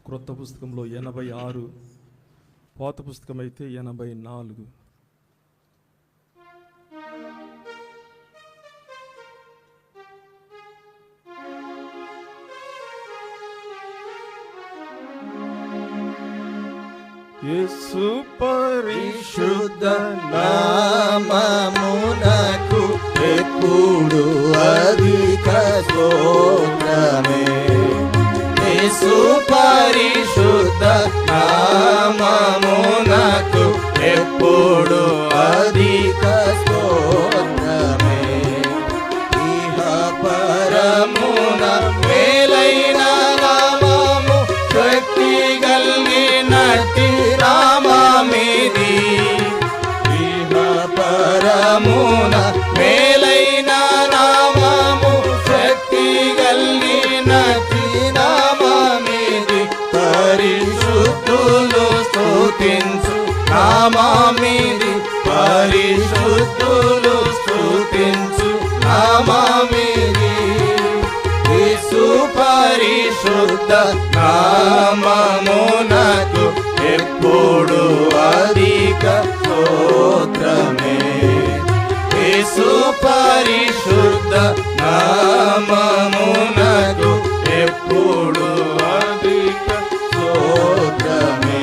క్రొత్త పుస్తకంలో 86, పాత పుస్తకం అయితే 84. యేసు పరిశుద్ధ నామమునకు ఎప్పుడు అధిక స్తోత్రమే. యేసు పరిశుద్ధ నామమునకు ఎప్పుడు అధిక స్తోత్రమే. ఇహ పరమున మేలైన నామము, శక్తి కలిగినట్టి నామమిది. ఇహ పరమున మేలైన నామము, శక్తి కలిగినట్టి నామమిది. పరిశుద్ధులు స్తుతించు నామమిది. పరిశుద్ధులు స్తుతించు నామమిది. యేసు పరిశుద్ధ నామమునకు ఎప్పుడు అధిక స్తోత్రమే. యేసు పరిశుద్ధ నామమునకు ఎప్పుడు అధిక స్తోత్రమే.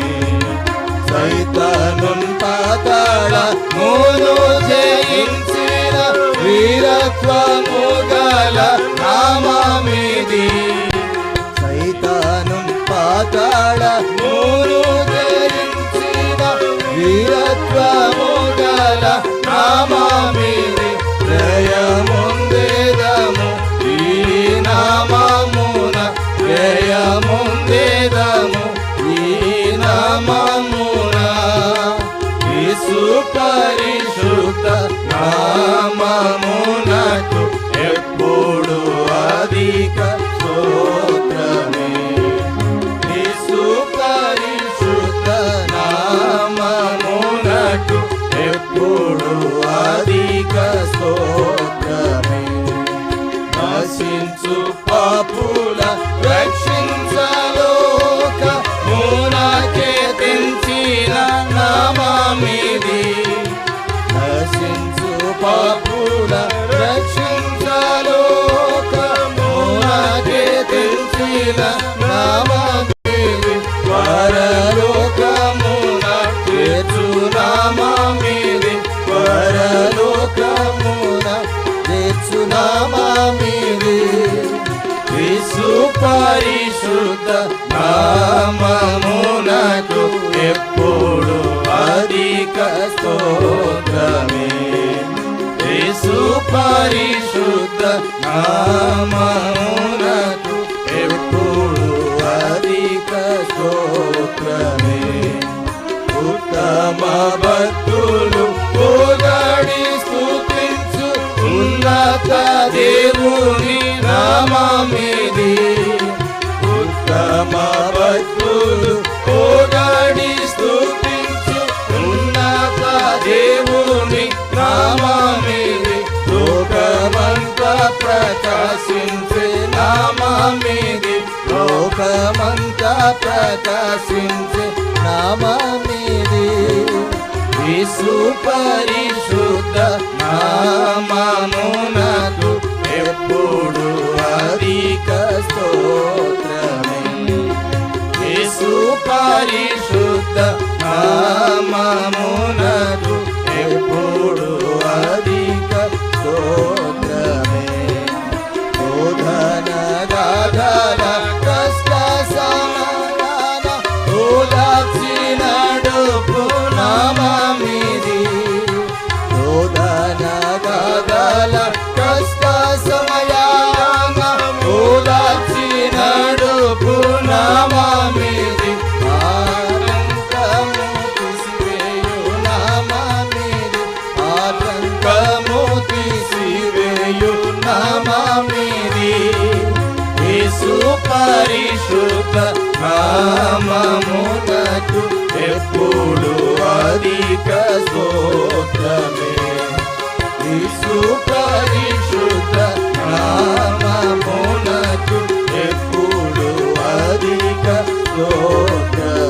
సైతానున్ పాతాళమును జయించిన వీరత్వము గల నామమిది. సైతానున్ పాతాళమును జయించిన వీరత్వము గల నామమిది. జయముందేదము ఈ నామమున, జయముందేదము ఈ నామమున. యేసు పరిశుద్ధ నామమునకు ఎప్పుడు అధిక స్తోత్రమే. యేసు పరిశుద్ధ నామమునకు ఎప్పుడు అధిక స్తోత్రమే. నశించు పాపుల రక్షించలోక మునకే తెంచిన నామమిది. నశించు పాపుల రక్షించలోక మునకే తెంచిన నామమిది. పరలోకమున చేర్చు నామమిది. పరలోకమున చేర్చు నామమిది. యేసు పరిశుద్ధ నామమునకు ఎప్పుడు అధిక స్తోత్రమే. యేసు పరిశుద్ధ నామమునకు ఎప్పుడు అధిక స్తోత్రమే. ఉత్తమ భక్తులు పొగడి స్తుతించు ఉన్నత దేవుని నామమిది. ఉత్తమ భక్తులు పొగడి స్తుతించు ఉన్నత దేవుని నామమిది. లోకమంతా ప్రకాశించే నామమిది. లోకమంతా ప్రకాశించే నామమిది. యేసు పరిశుద్ధ నామమునకు ఎప్పుడు అధిక స్తోత్రమే. యేసు పరిశుద్ధ నామమునకు ఎప్పుడు అధిక స్తోత్రమే. శోధన గాథల కష్ట సమాధాన ఓదార్చి నడుపు నామమిది. శోధన గాథల కష్ట సమయాన ఓదార్చి నడుపు నామమిది. ఆటంకము తీసివేయు నామమిది. ఆటంకము తీసివేయు నామమిది. యేసు పరిశుద్ధ నామమునకు ఎప్పుడు అధిక స్తోత్రమే. యేసు పరిశుద్ధ నామమునకు ఎప్పుడు అధిక స్తోత్రమే